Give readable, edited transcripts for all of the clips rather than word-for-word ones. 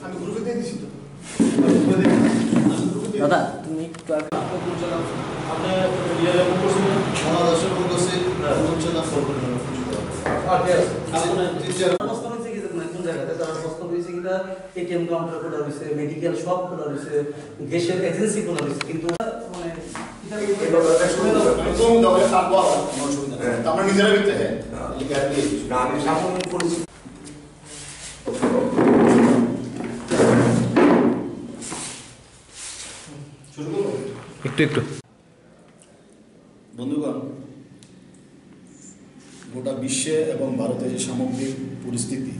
আমি গ্রুপে দিয়ে দিছি তো দাদা তুমি একটু আগে আপনি রিয়েল এমন করছিলেন বাংলাদেশের করতেছি হচ্ছে না ফোন করে আর কে কোন জায়গাতে তারা প্রশ্ন হয়েছে কিনা এটিএম কাউন্টার খোলা হয়েছে, মেডিকেল শপ খোলা হয়েছে, গ্যাসের এজেন্সি খোলা হয়েছে, কিন্তু মানে আমরা নিজেরা ভিতরে হ্যাঁ আমি সামনে পরিচিত একটু বন্ধুগণ, গোটা বিশ্বে এবং ভারতের যে সামগ্রিক পরিস্থিতি,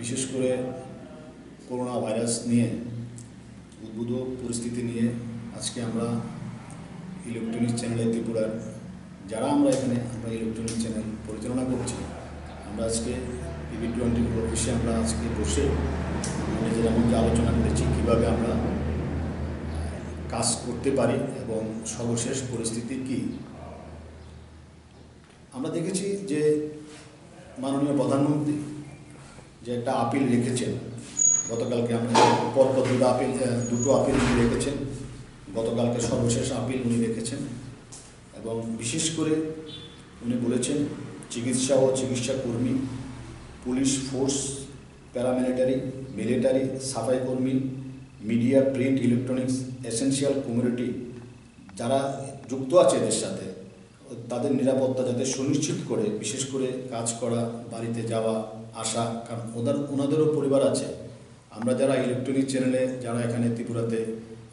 বিশেষ করে করোনা ভাইরাস নিয়ে উদ্ভূত পরিস্থিতি নিয়ে আজকে আমরা ইলেকট্রনিক চ্যানেলে ত্রিপুরার যারা আমরা ইলেকট্রনিক চ্যানেল পরিচালনা করছি, আমরা আজকে টিভি-20 অফিসে আমরা আজকে বসে নিজেদের মধ্যে আলোচনা করেছি কীভাবে আমরা কাজ করতে পারি এবং সর্বশেষ পরিস্থিতি কি। আমরা দেখেছি যে মাননীয় প্রধানমন্ত্রী যে একটা আপিল রেখেছেন, গতকালকে আমরা পরপর দুটো আপিল উনি রেখেছেন, গতকালকে সর্বশেষ আপিল উনি রেখেছেন এবং বিশেষ করে উনি বলেছেন চিকিৎসা ও চিকিৎসা কর্মী, পুলিশ ফোর্স, প্যারামিলিটারি, মিলিটারি, সাফাই কর্মী, media, print, electronics, essential community যারা যুক্ত আছে এদের সাথে, তাদের নিরাপত্তা যাতে সুনিশ্চিত করে, বিশেষ করে কাজ করা, বাড়িতে যাওয়া আসা, কারণ ওনাদেরও পরিবার আছে। আমরা যারা ইলেকট্রনিক চ্যানেলে যারা এখানে ত্রিপুরাতে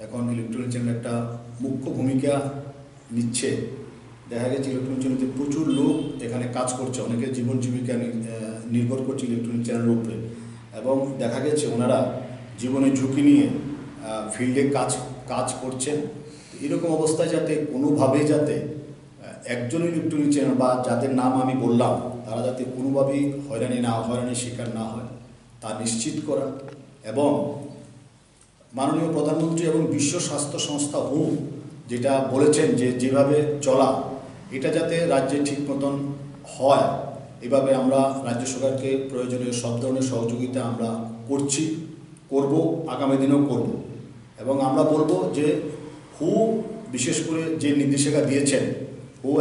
এখন ইলেকট্রনিক চ্যানেল একটা মুখ্য ভূমিকা নিচ্ছে, দেখা গেছে ইলেকট্রনিক চ্যানেলে প্রচুর লোক এখানে কাজ করছে, অনেকে জীবন জীবিকা নির্ভর করছে ইলেকট্রনিক চ্যানেলের উপরে, এবং দেখা গেছে ওনারা জীবনে ঝুঁকি নিয়ে ফিল্ডে কাজ করছেন। এরকম অবস্থায় যাতে কোনোভাবেই যাতে একজন ইলেকট্রনিক চ্যানেল বা যাদের নাম আমি বললাম তারা যাতে কোনোভাবেই হয়রানির শিকার না হয় তা নিশ্চিত করা, এবং মাননীয় প্রধানমন্ত্রী এবং বিশ্ব স্বাস্থ্য সংস্থা যেটা বলেছেন যে যেভাবে চলা এটা যাতে রাজ্যে ঠিক মতন হয়, এভাবে আমরা রাজ্য সরকারকে প্রয়োজনীয় সব ধরনের সহযোগিতা আমরা করব, আগামী দিনেও করব। এবং আমরা বলবো যে বিশেষ করে যে নির্দেশিকা দিয়েছেন,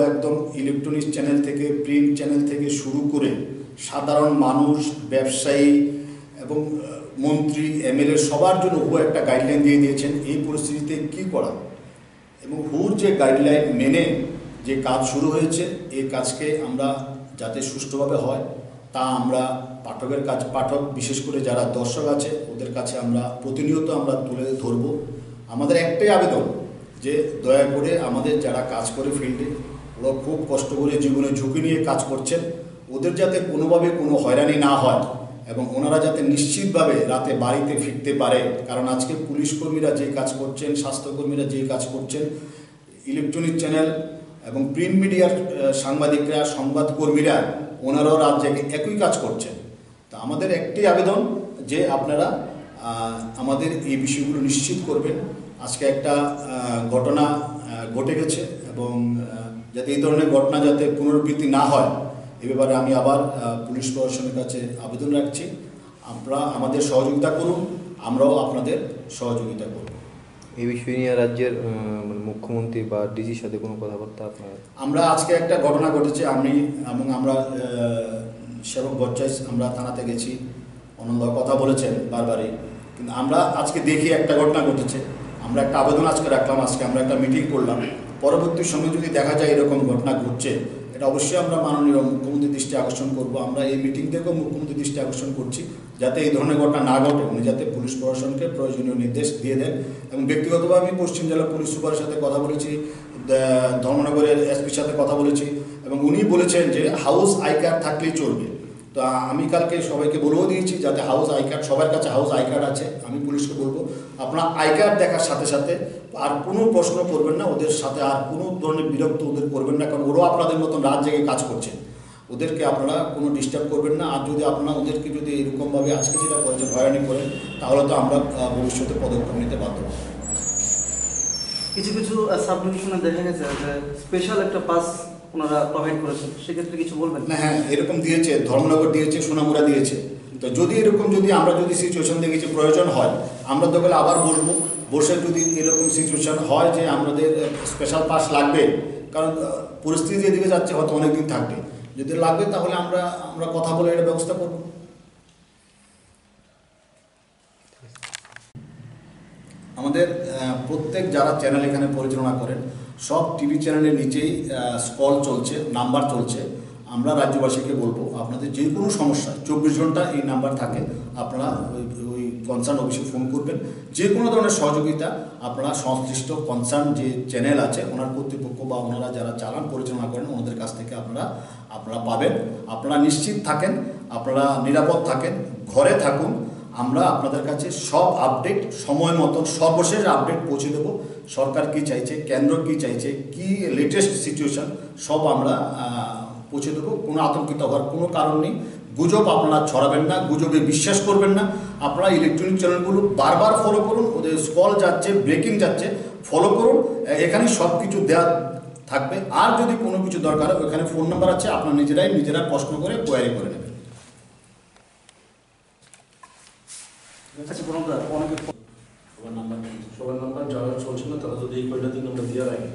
একদম ইলেকট্রনিক্স চ্যানেল থেকে, প্রিন্ট চ্যানেল থেকে শুরু করে সাধারণ মানুষ, ব্যবসায়ী এবং মন্ত্রী, এমএলএ সবার জন্য একটা গাইডলাইন দিয়ে দিয়েছেন এই পরিস্থিতিতে কি করা, এবং যে গাইডলাইন মেনে যে কাজ শুরু হয়েছে এই কাজকে আমরা যাতে সুষ্ঠুভাবে হয় তা আমরা পাঠক বিশেষ করে যারা দর্শক আছে ওদের কাছে আমরা প্রতিনিয়ত আমরা তুলে ধরব। আমাদের একটাই আবেদন যে দয়া করে আমাদের যারা কাজ করে ফিল্ডে, ওরা খুব কষ্ট করে জীবনে ঝুঁকি নিয়ে কাজ করছেন, ওদের যাতে কোনোভাবে কোনো হয়রানি না হয় এবং ওনারা যাতে নিশ্চিতভাবে রাতে বাড়িতে ফিরতে পারে। কারণ আজকে পুলিশ কর্মীরা যে কাজ করছেন, স্বাস্থ্যকর্মীরা যে কাজ করছেন, ইলেকট্রনিক চ্যানেল এবং প্রিন্ট মিডিয়ার সাংবাদিকরা, সংবাদকর্মীরা, ওনারাও রাত জেগে একই কাজ করছেন। তা আমাদের একটি আবেদন যে আপনারা আমাদের এই বিষয়গুলো নিশ্চিত করবেন। আজকে একটা ঘটনা ঘটে গেছে এবং যাতে এই ধরনের ঘটনা যাতে পুনরাবৃত্তি না হয় এ ব্যাপারে আমি আবার পুলিশ প্রশাসনের কাছে আবেদন রাখছি, আপনারা আমাদের সহযোগিতা করুন, আমরাও আপনাদের সহযোগিতা করব। এই বিষয় নিয়ে রাজ্যের মুখ্যমন্ত্রী বা ডিজির সাথে কোনো কথাবার্তা আপনারা? আমরা আজকে একটা ঘটনা ঘটেছে, আমরা সেবক বচ্চাই আমরা থানাতে গেছি, অনন্ত কথা বলেছেন বারবারই, কিন্তু আমরা আজকে দেখি একটা ঘটনা ঘটেছে, আমরা একটা আবেদন আজকে রাখলাম, আজকে আমরা একটা মিটিং করলাম, পরবর্তী সময় যদি দেখা যায় এরকম ঘটনা ঘটছে এটা অবশ্যই আমরা মাননীয় মুখ্যমন্ত্রীর দৃষ্টি আকর্ষণ করব। আমরা এই মিটিং থেকেও মুখ্যমন্ত্রীর দৃষ্টি আকর্ষণ করছি যাতে এই ধরনের ঘটনা না ঘটে, উনি যাতে পুলিশ প্রশাসনকে প্রয়োজনীয় নির্দেশ দিয়ে দেন। এবং ব্যক্তিগতভাবে আমি পশ্চিম জেলা পুলিশ সুপারের সাথে কথা বলেছি, ধর্মনগরের এসপির সাথে কথা বলেছি এবং উনি বলেছেন যে হাউস আই কার্ড থাকলেই চলবে। তো আমি কালকে সবাইকে বলেও দিয়েছি যাতে হাউস আই কার্ড, সবার কাছে হাউস আই কার্ড আছে, আমি পুলিশকে বলবো আপনারা আই কার্ড দেখার সাথে সাথে আর কোনো প্রশ্ন করবেন না, ওদের সাথে আর কোনো ধরনের বিরক্ত ওদের করবেন না, কারণ ওরাও আপনাদের মতন রাত জেগে কাজ করছে, ওদেরকে আপনারা কোনো ডিস্টার্ব করবেন না। আর যদি আপনারা ওদেরকে যদি এরকমভাবে আজকে যেটা করেছেন হয়রানি করেন তাহলে তো আমরা ভবিষ্যতে পদক্ষেপ নিতে বাধ্য হব। কিছু সাব ডিভিশনে দেখা গেছে যে স্পেশাল একটা পাস ওনারা প্রোভাইড করেছেন, সেক্ষেত্রে কিছু বলবেন? না, হ্যাঁ, এরকম দিয়েছে, ধর্মনগর দিয়েছে, সোনামুড়া দিয়েছে, তো যদি এরকম আমরা যদি সিচুয়েশন দেখি যে প্রয়োজন হয়, আমরা তো গেলে আবার বসবো, বসে যদি এরকম সিচুয়েশন হয় যে আমাদের স্পেশাল পাস লাগবে, কারণ পরিস্থিতি যেদিকে যাচ্ছে হয়তো অনেক দিন থাকবে, যদি লাগবে তাহলে আমরা কথা বলে এটা ব্যবস্থা করব। আমাদের প্রত্যেক যারা চ্যানেল এখানে পরিচালনা করেন সব টিভি চ্যানেলের নিচেই স্কল চলছে, নাম্বার চলছে। আমরা রাজ্যবাসীকে বলবো আপনাদের যে কোনো সমস্যা 24 ঘন্টা এই নাম্বার থাকে, আপনারা ওই কনসার্ন অফিসে ফোন করবেন। যে কোনো ধরনের সহযোগিতা আপনারা সংশ্লিষ্ট কনসার্ন যে চ্যানেল আছে ওনার কর্তৃপক্ষ বা ওনারা যারা চালান পরিচালনা করেন ওনাদের কাছ থেকে আপনারা পাবেন। আপনারা নিশ্চিত থাকেন, আপনারা নিরাপদ থাকেন, ঘরে থাকুন। আমরা আপনাদের কাছে সব আপডেট সময় মতন সর্বশেষ আপডেট পৌঁছে দেবো। সরকার কী চাইছে, কেন্দ্র কী চাইছে, কি লেটেস্ট সিচুয়েশন সব আমরা পৌঁছে দেবো। কোনো আতঙ্কিত হওয়ার কোনো কারণ নেই। গুজব আপনারা ছড়াবেন না, গুজবে বিশ্বাস করবেন না। আপনারা ইলেকট্রনিক চ্যানেলগুলো বারবার ফলো করুন, ওদের স্কল যাচ্ছে, ব্রেকিং যাচ্ছে, ফলো করুন। এখানে সব কিছু দেওয়া থাকবে। আর যদি কোনো কিছু দরকার হয় ওখানে ফোন নাম্বার আছে, আপনারা নিজেরা প্রশ্ন করে কোয়ারি করে নেবেন। আচ্ছা প্রণব দা, অনেকে সবার নাম্বার সবার নাম্বার যারা চলছিল তারা যদি এই কয়টা দিন আমরা দিয়ে রাখি।